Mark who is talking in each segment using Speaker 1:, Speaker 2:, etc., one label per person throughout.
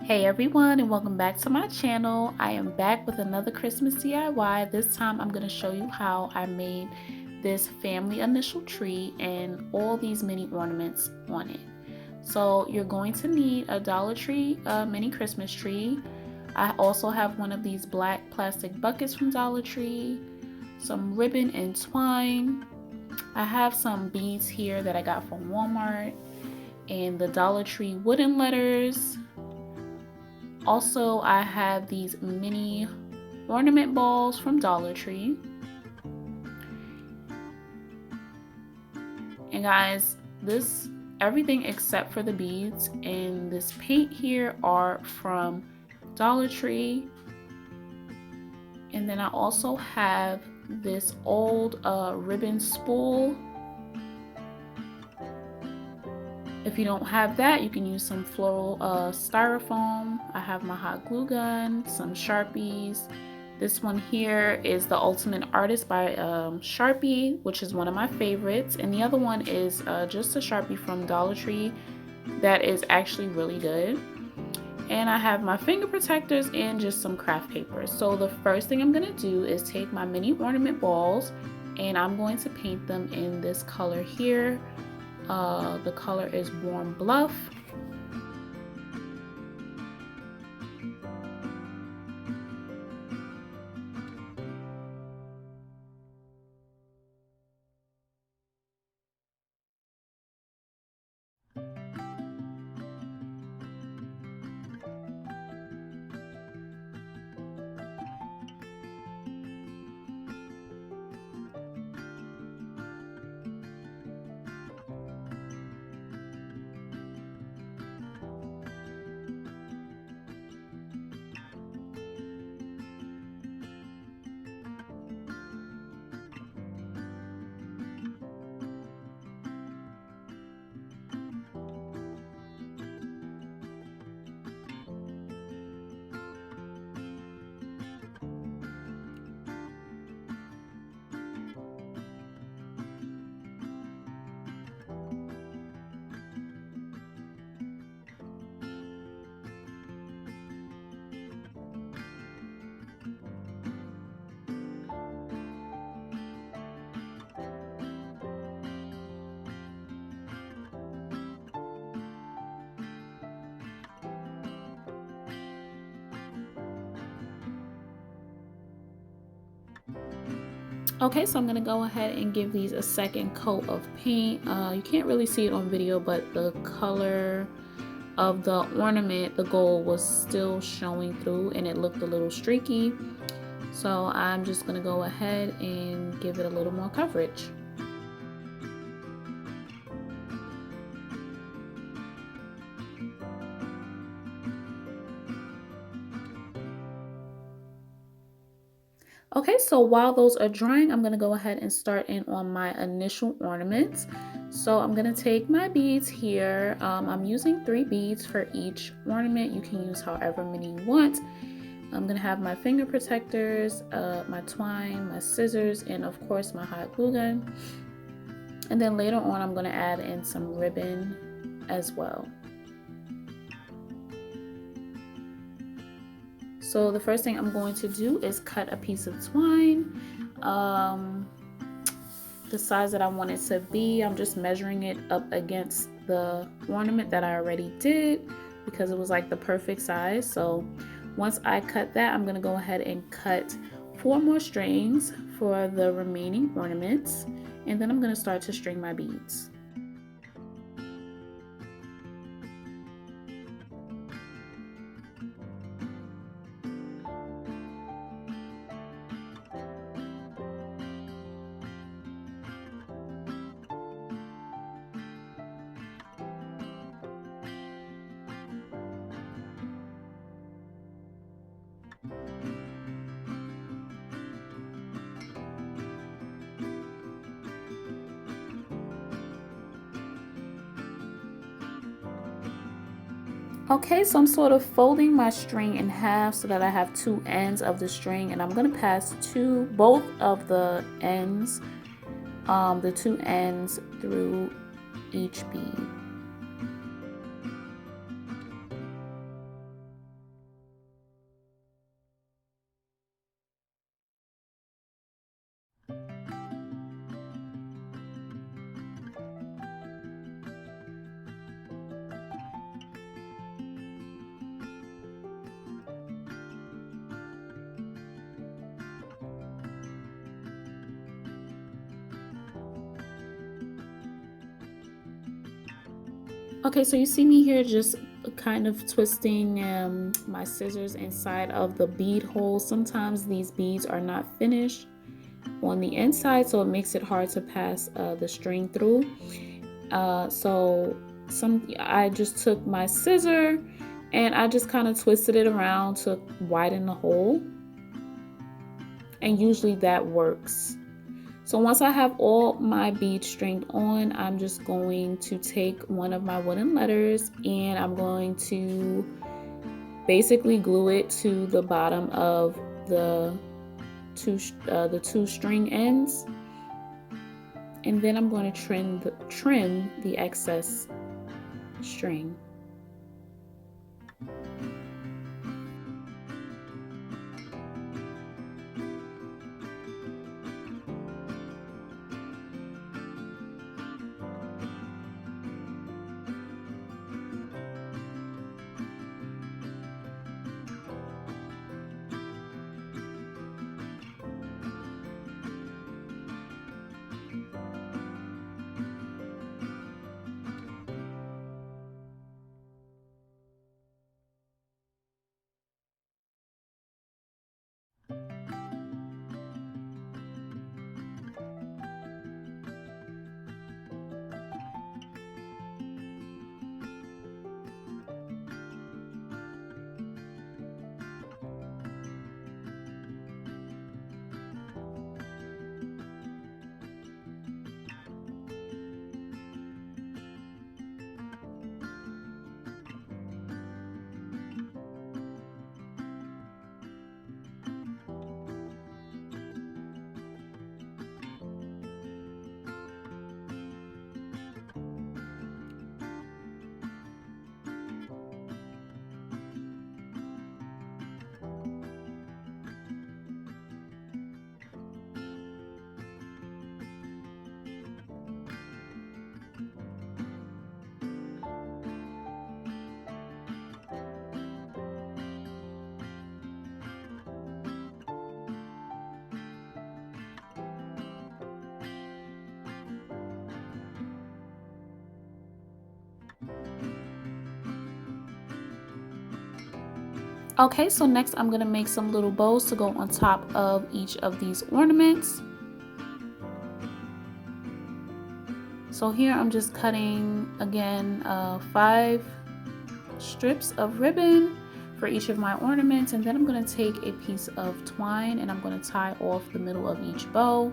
Speaker 1: Hey everyone, and welcome back to my channel. I am back with another Christmas DIY. This time I'm going to show you how I made this family initial tree and all these mini ornaments on it. So you're going to need a Dollar Tree mini Christmas tree. I also have one of these black plastic buckets from Dollar Tree, some ribbon and twine. I have some beads here that I got from Walmart, and the Dollar Tree wooden letters. Also, I have these mini ornament balls from Dollar Tree. And guys, everything except for the beads and this paint here are from Dollar Tree. And then I also have this old ribbon spool. If you don't have that, you can use some floral styrofoam. I have my hot glue gun, some Sharpies. This one here is the Ultimate Artist by Sharpie, which is one of my favorites. And the other one is just a Sharpie from Dollar Tree that is actually really good. And I have my finger protectors and just some craft paper. So the first thing I'm gonna do is take my mini ornament balls and I'm going to paint them in this color here. The color is Warm Bluff. Okay, so I'm gonna go ahead and give these a second coat of paint. You can't really see it on video, but the color of the ornament, the gold, was still showing through and it looked a little streaky. So I'm just gonna go ahead and give it a little more coverage. Okay, so while those are drying, I'm gonna go ahead and start in on my initial ornaments. So I'm gonna take my beads here. I'm using 3 beads for each ornament. You can use however many you want. I'm gonna have my finger protectors, my twine, my scissors, and of course my hot glue gun. And then later on, I'm gonna add in some ribbon as well. So the first thing I'm going to do is cut a piece of twine. The size that I want it to be, I'm just measuring it up against the ornament that I already did because it was like the perfect size. So once I cut that, I'm gonna go ahead and cut 4 more strings for the remaining ornaments. And then I'm gonna start to string my beads. Okay, so I'm sort of folding my string in half so that I have 2 ends of the string, and I'm going to pass both of the ends, the 2 ends through each bead. Okay, so you see me here just kind of twisting my scissors inside of the bead hole. Sometimes these beads are not finished on the inside, so it makes it hard to pass the string through. I just took my scissor and I just kind of twisted it around to widen the hole, and usually that works. So once I have all my beads stringed on, I'm just going to take one of my wooden letters and I'm going to basically glue it to the bottom of the two string ends, and then I'm going to trim the excess string. Okay, so next I'm gonna make some little bows to go on top of each of these ornaments. So here I'm just cutting again 5 strips of ribbon for each of my ornaments, and then I'm going to take a piece of twine and I'm going to tie off the middle of each bow.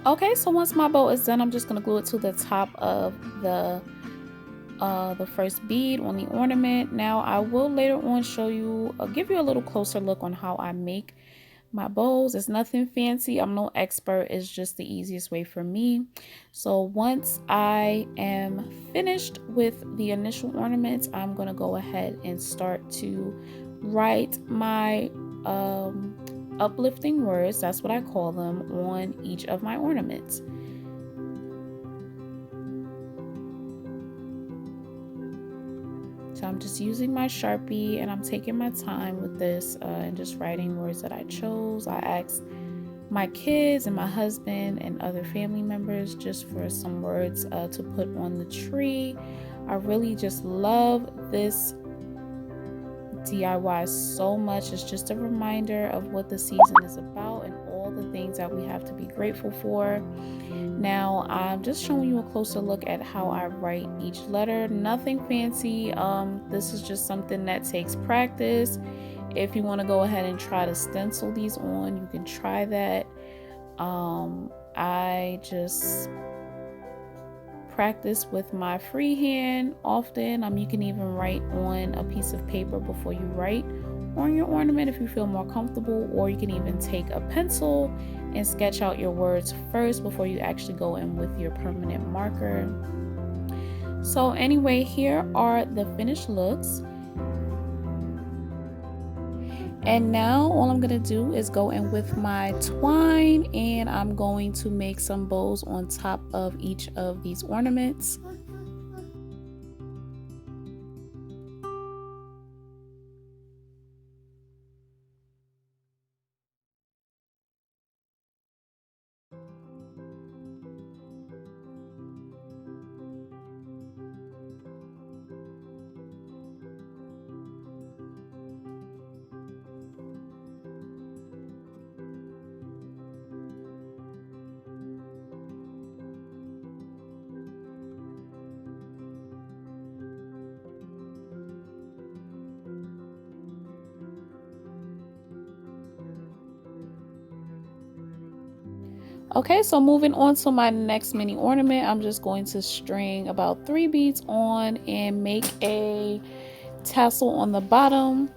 Speaker 1: Okay, so once my bow is done, I'm just going to glue it to the top of the first bead on the ornament. Now I will later on show you, give you a little closer look on how I make my bows. It's nothing fancy. I'm no expert. It's just the easiest way for me. So once I am finished with the initial ornaments, I'm going to go ahead and start to write my uplifting words, that's what I call them, on each of my ornaments. So I'm just using my Sharpie and I'm taking my time with this and just writing words that I chose. I asked my kids and my husband and other family members just for some words to put on the tree. I really just love this DIY so much. It's just a reminder of what the season is about and all the things that we have to be grateful for. Now I'm just showing you a closer look at how I write each letter. Nothing fancy. This is just something that takes practice. If you want to go ahead and try to stencil these on, you can try that. I just practice with my freehand often. You can even write on a piece of paper before you write on your ornament if you feel more comfortable, or you can even take a pencil and sketch out your words first before you actually go in with your permanent marker. So anyway, here are the finished looks. And now all I'm going to do is go in with my twine and I'm going to make some bows on top of each of these ornaments. Okay, so moving on to my next mini ornament, I'm just going to string about 3 beads on and make a tassel on the bottom.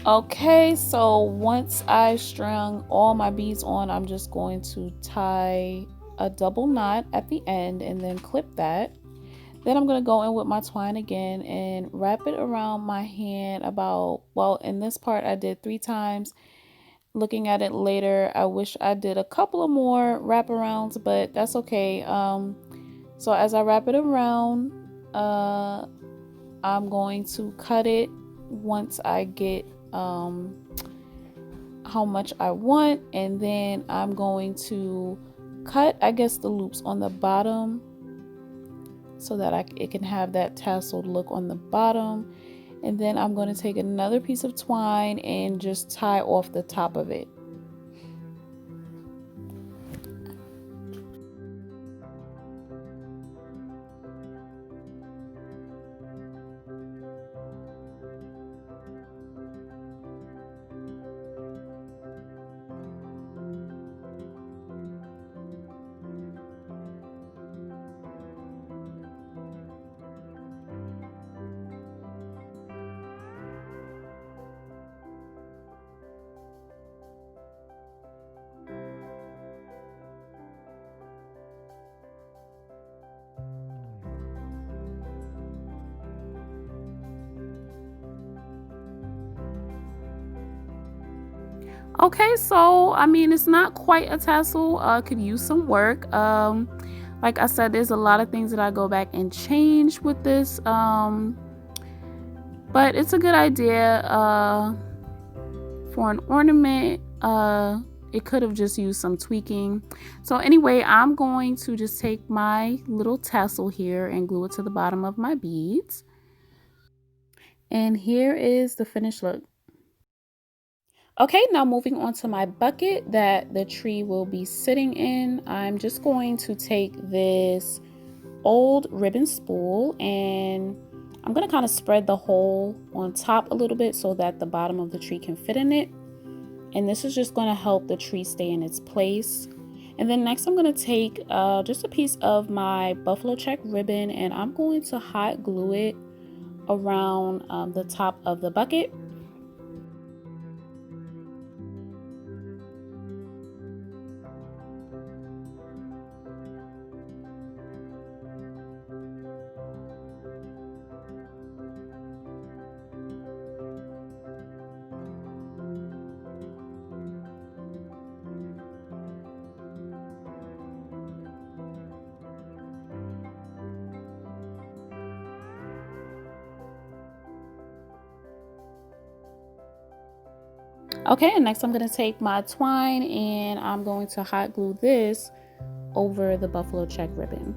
Speaker 1: Okay, so once I strung all my beads on, I'm just going to tie a double knot at the end and then clip that. Then I'm going to go in with my twine again and wrap it around my hand about, well, in this part I did 3 times. Looking at it later, I wish I did a couple of more wraparounds, but that's okay. So as I wrap it around, I'm going to cut it once I get how much I want, and then I'm going to cut, I guess, the loops on the bottom so that it can have that tasseled look on the bottom. And then I'm going to take another piece of twine and just tie off the top of it. Okay, so I mean, it's not quite a tassel. Could use some work. Like I said, there's a lot of things that I go back and change with this. But it's a good idea for an ornament. It could have just used some tweaking. So anyway, I'm going to just take my little tassel here and glue it to the bottom of my beads. And here is the finished look. Okay, now moving on to my bucket that the tree will be sitting in. I'm just going to take this old ribbon spool and I'm going to kind of spread the hole on top a little bit so that the bottom of the tree can fit in it. And this is just going to help the tree stay in its place. And then next I'm going to take just a piece of my buffalo check ribbon, and I'm going to hot glue it around the top of the bucket. Okay, and next I'm going to take my twine and I'm going to hot glue this over the buffalo check ribbon.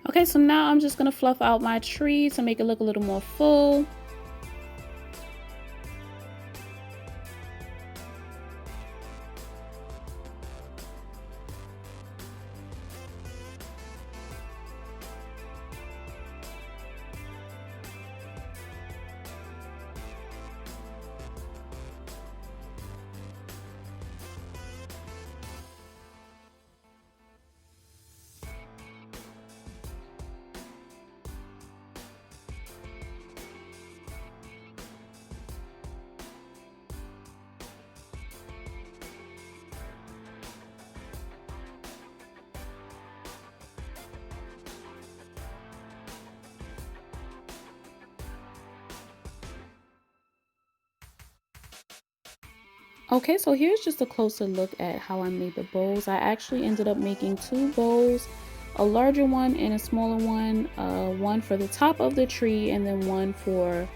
Speaker 1: Okay, so now I'm just going to fluff out my tree to make it look a little more full. Okay, so here's just a closer look at how I made the bows. I actually ended up making two bows, a larger one and a smaller one, one for the top of the tree and then one for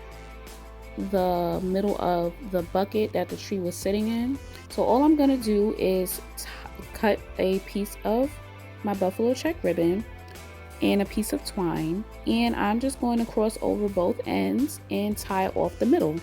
Speaker 1: the middle of the bucket that the tree was sitting in. So all I'm gonna do is cut a piece of my buffalo check ribbon and a piece of twine, and I'm just going to cross over both ends and tie off the middle.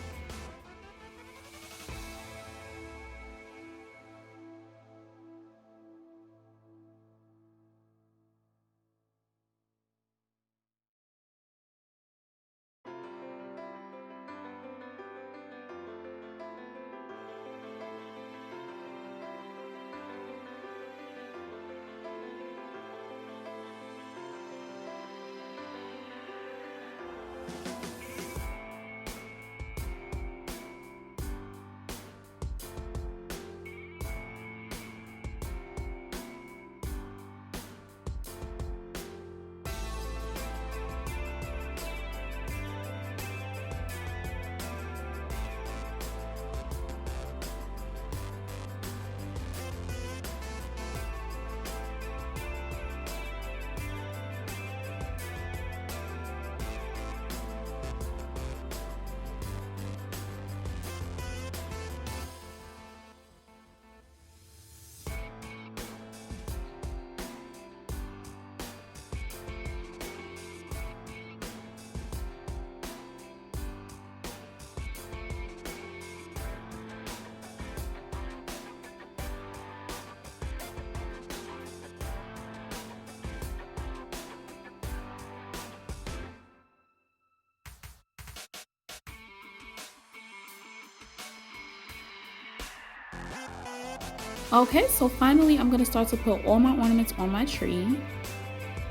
Speaker 1: Okay, so finally I'm going to start to put all my ornaments on my tree.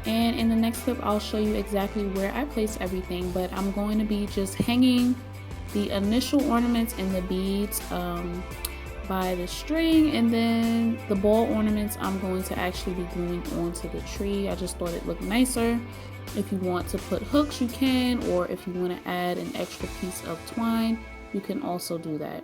Speaker 1: And in the next clip, I'll show you exactly where I place everything, but I'm going to be just hanging the initial ornaments and the beads by the string, and then the ball ornaments I'm going to actually be gluing onto the tree. I just thought it looked nicer. If you want to put hooks, you can, or if you want to add an extra piece of twine, you can also do that.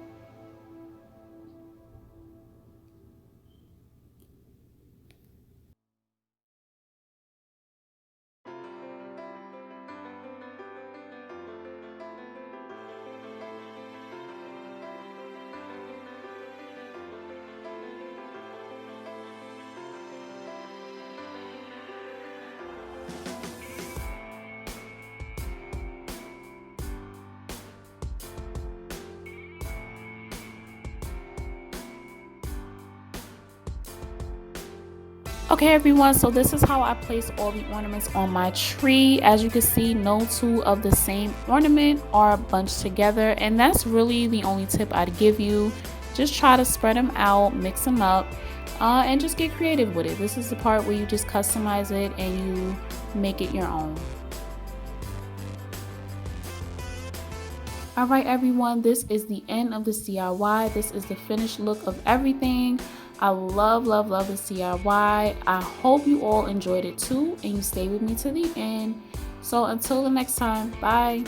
Speaker 1: Okay everyone, so this is how I place all the ornaments on my tree. As you can see, no two of the same ornament are bunched together, and that's really the only tip I'd give you. Just try to spread them out, mix them up, and just get creative with it. This is the part where you just customize it and you make it your own. Alright everyone, this is the end of the DIY. This is the finished look of everything. I love the DIY. I hope you all enjoyed it too and you stay with me to the end. So until the next time, bye.